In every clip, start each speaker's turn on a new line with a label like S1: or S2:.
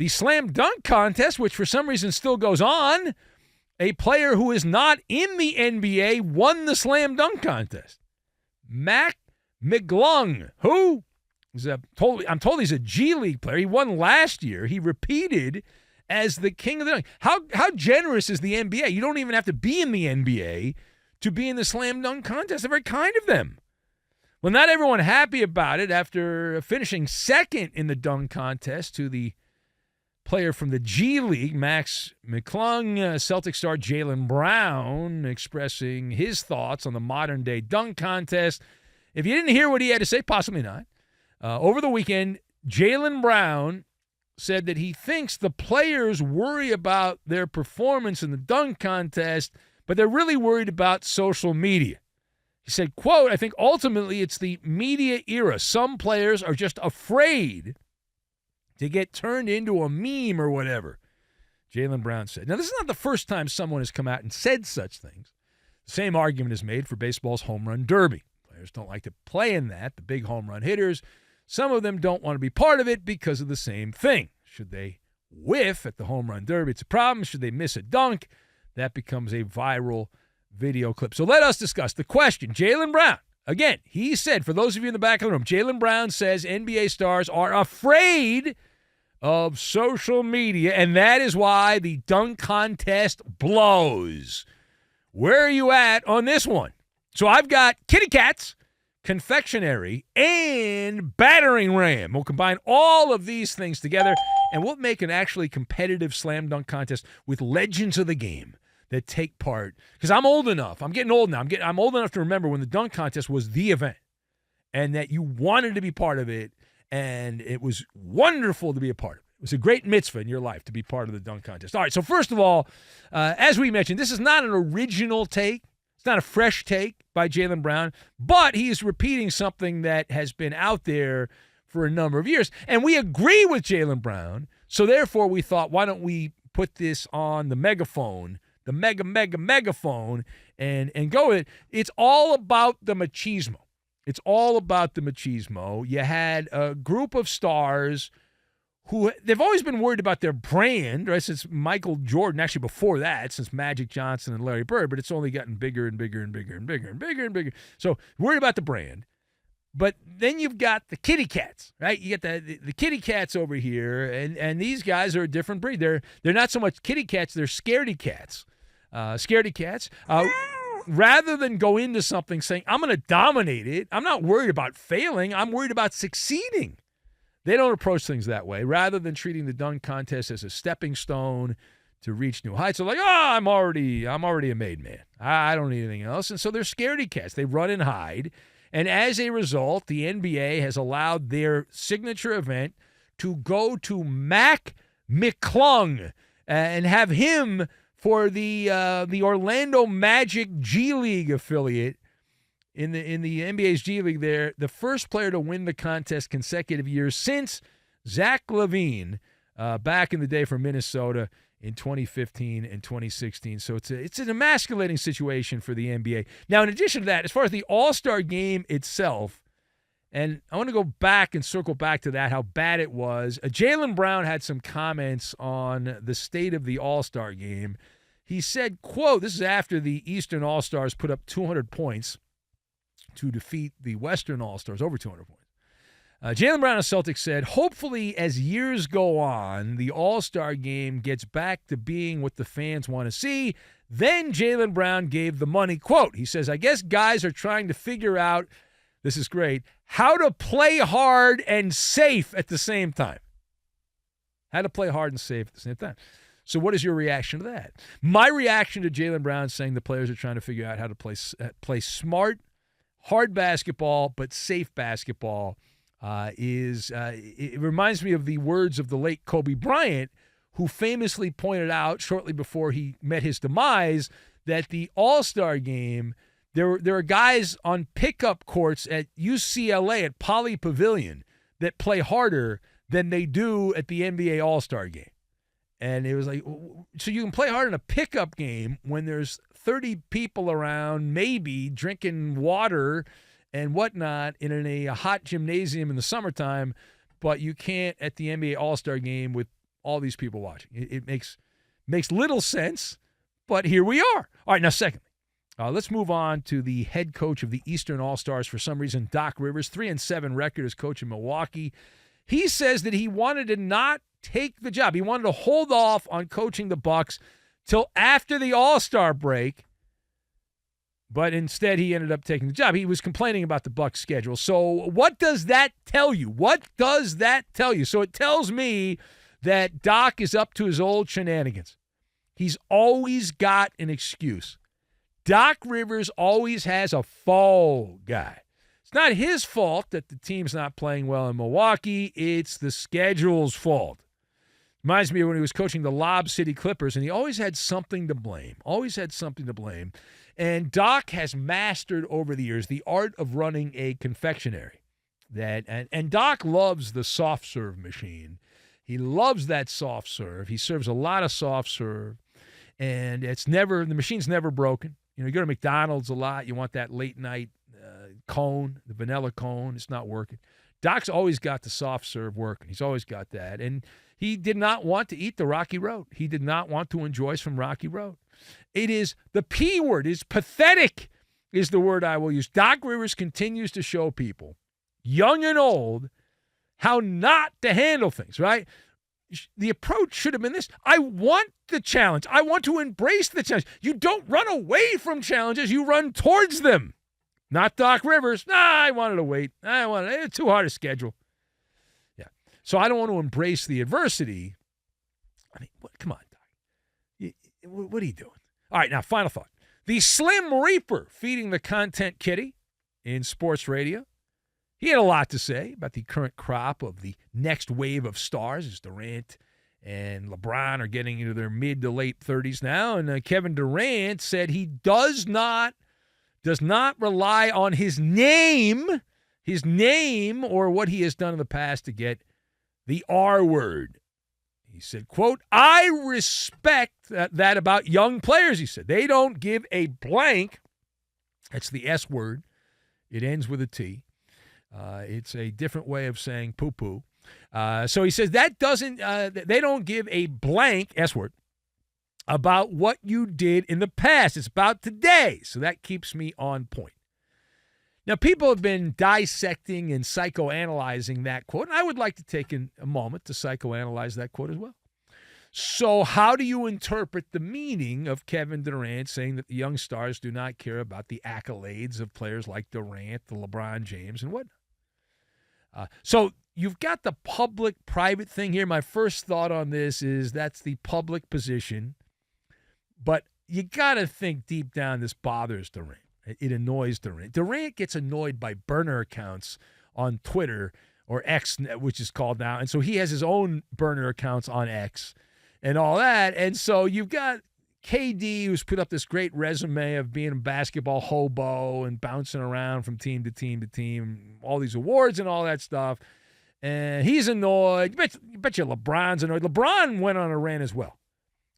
S1: the slam dunk contest, which for some reason still goes on, a player who is not in the NBA won the slam dunk contest. Mac McClung, who is I'm told he's a G League player. He won last year. He repeated as the king of the dunk. How generous is the NBA? You don't even have to be in the NBA to be in the slam dunk contest. They're very kind of them. Well, not everyone happy about it after finishing second in the dunk contest to the player from the G League, Max McClung. Celtic star Jaylen Brown expressing his thoughts on the modern-day dunk contest. If you didn't hear what he had to say, possibly not. Over the weekend, Jaylen Brown said that he thinks the players worry about their performance in the dunk contest, but they're really worried about social media. He said, quote, I think ultimately it's the media era. Some players are just afraid to get turned into a meme or whatever, Jaylen Brown said. Now, this is not the first time someone has come out and said such things. The same argument is made for baseball's home run derby. Players don't like to play in that, the big home run hitters. Some of them don't want to be part of it because of the same thing. Should they whiff at the home run derby, it's a problem. Should they miss a dunk, that becomes a viral video clip. So let us discuss the question. Jaylen Brown, again, he said, for those of you in the back of the room, Jaylen Brown says NBA stars are afraid of social media, and that is why the dunk contest blows. Where are you at on this one? So I've got kitty cats, confectionery, and battering ram. We'll combine all of these things together, and we'll make an actually competitive slam dunk contest with legends of the game that take part. Because I'm old enough. I'm getting old now. I'm old enough to remember when the dunk contest was the event and that you wanted to be part of it, and it was wonderful to be a part of it. It was a great mitzvah in your life to be part of the dunk contest. All right, so first of all, as we mentioned, this is not an original take. It's not a fresh take by Jaylen Brown, but he's repeating something that has been out there for a number of years. And we agree with Jaylen Brown, so therefore we thought, why don't we put this on the megaphone, the megaphone, and go with it. It's all about the machismo. It's all about the machismo. You had a group of stars who they've always been worried about their brand, right? Since Michael Jordan, actually before that, since Magic Johnson and Larry Bird, but it's only gotten bigger and bigger and bigger and bigger and bigger and bigger. So worried about the brand. But then you've got the kitty cats, right? You get the kitty cats over here, and these guys are a different breed. They're not so much kitty cats, they're scaredy cats. Scaredy cats. Rather than go into something saying, I'm going to dominate it, I'm not worried about failing, I'm worried about succeeding. They don't approach things that way. Rather than treating the dunk contest as a stepping stone to reach new heights, they're like, I'm already a made man. I don't need anything else. And so they're scaredy cats. They run and hide. And as a result, the NBA has allowed their signature event to go to Mac McClung and have him for the Orlando Magic G League affiliate in the NBA's G League. There, the first player to win the contest consecutive years since Zach LaVine back in the day for Minnesota in 2015 and 2016. So it's an emasculating situation for the NBA. Now, in addition to that, as far as the All-Star game itself, and I want to go back and circle back to that, how bad it was. Jaylen Brown had some comments on the state of the All-Star game. He said, quote, this is after the Eastern All-Stars put up 200 points to defeat the Western All-Stars, over 200 points. Jaylen Brown of Celtics said, hopefully as years go on, the All-Star game gets back to being what the fans want to see. Then Jaylen Brown gave the money. Quote, he says, I guess guys are trying to figure out, this is great, how to play hard and safe at the same time. How to play hard and safe at the same time. So what is your reaction to that? My reaction to Jaylen Brown saying the players are trying to figure out how to play smart, hard basketball, but safe basketball it reminds me of the words of the late Kobe Bryant, who famously pointed out shortly before he met his demise that the All-Star game, there are guys on pickup courts at UCLA at Poly Pavilion that play harder than they do at the NBA All-Star game. And it was like, so you can play hard in a pickup game when there's 30 people around, maybe drinking water and whatnot in a hot gymnasium in the summertime, but you can't at the NBA All-Star game with all these people watching. It makes little sense, but here we are. All right, now secondly, let's move on to the head coach of the Eastern All-Stars for some reason, Doc Rivers, 3-7 record as coach in Milwaukee. He says that he wanted to not take the job. He wanted to hold off on coaching the Bucks till after the All-Star break, but instead he ended up taking the job. He was complaining about the Bucks schedule. So what does that tell you? What does that tell you? So it tells me that Doc is up to his old shenanigans. He's always got an excuse. Doc Rivers always has a fall guy. It's not his fault that the team's not playing well in Milwaukee. It's the schedule's fault. Reminds me of when he was coaching the Lob City Clippers, and he always had something to blame. And Doc has mastered over the years the art of running a confectionery. And Doc loves the soft serve machine. He loves that soft serve. He serves a lot of soft serve, and the machine's never broken. You go to McDonald's a lot. You want that late night cone, the vanilla cone. It's not working. Doc's always got the soft serve working. He's always got that. And he did not want to eat the Rocky Road. He did not want to enjoy some Rocky Road. It is the P word. Is pathetic is the word I will use. Doc Rivers continues to show people, young and old, how not to handle things, right? The approach should have been this. I want the challenge. I want to embrace the challenge. You don't run away from challenges. You run towards them. Not Doc Rivers. I wanted to wait. It's too hard to schedule. Yeah. So I don't want to embrace the adversity. I mean, come on, Doc. What are you doing? All right, now, final thought. The Slim Reaper feeding the content kitty in sports radio. He had a lot to say about the current crop of the next wave of stars as Durant and LeBron are getting into their mid to late 30s now. And Kevin Durant said he does not rely on his name or what he has done in the past to get the R word. He said, quote, I respect that about young players, he said. They don't give a blank. That's the S word. It ends with a T. It's a different way of saying poo-poo. So he says that they don't give a blank, S word, about what you did in the past. It's about today. So that keeps me on point. Now, people have been dissecting and psychoanalyzing that quote, and I would like to take a moment to psychoanalyze that quote as well. So how do you interpret the meaning of Kevin Durant saying that the young stars do not care about the accolades of players like Durant, the LeBron James, and whatnot? So you've got the public-private thing here. My first thought on this is that's the public position, but you got to think deep down this bothers Durant. It annoys Durant. Durant gets annoyed by burner accounts on Twitter or X, which is called now. And so he has his own burner accounts on X and all that. And so you've got KD, who's put up this great resume of being a basketball hobo and bouncing around from team to team to team, all these awards and all that stuff. And he's annoyed. You bet you LeBron's annoyed. LeBron went on a rant as well.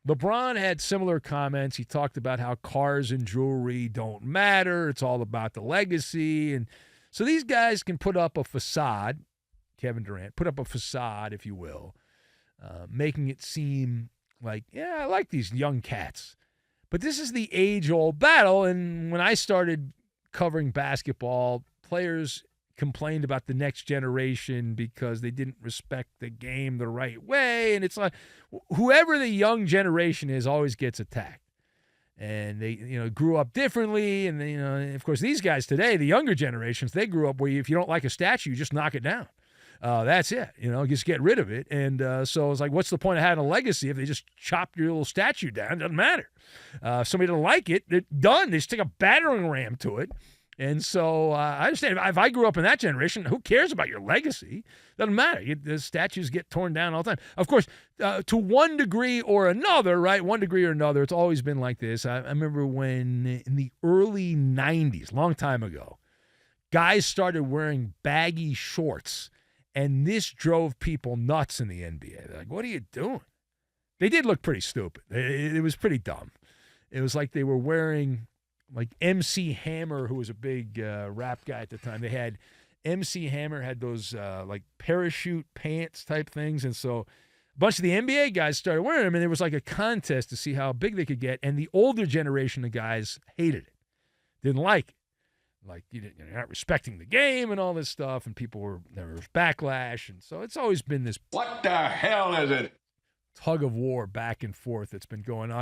S1: LeBron had similar comments. He talked about how cars and jewelry don't matter. It's all about the legacy. And so these guys can put up a facade, Kevin Durant, put up a facade, if you will, making it seem like, yeah, I like these young cats. But this is the age-old battle. And when I started covering basketball, players complained about the next generation because they didn't respect the game the right way. And it's like whoever the young generation is always gets attacked. And they, grew up differently. And, of course, these guys today, the younger generations, they grew up where if you don't like a statue, you just knock it down. That's it, just get rid of it. And so it's like, what's the point of having a legacy if they just chop your little statue down? It doesn't matter. If somebody doesn't like it, they're done. They just take a battering ram to it. And so I understand if I grew up in that generation, who cares about your legacy? Doesn't matter. The statues get torn down all the time. Of course, to one degree or another, right? One degree or another, it's always been like this. I remember when in the early 90s, long time ago, guys started wearing baggy shorts, and this drove people nuts in the NBA. They're like, what are you doing? They did look pretty stupid. It was pretty dumb. It was like they were wearing... like MC Hammer, who was a big rap guy at the time. They had MC Hammer had those like parachute pants type things, and so A bunch of the NBA guys started wearing them, and there was like a contest to see how big they could get, and the older generation of guys hated it, didn't like it. Like, you're not respecting the game and all this stuff, and there was backlash, and so it's always been this
S2: What the hell is it?
S1: tug of war back and forth that's been going on.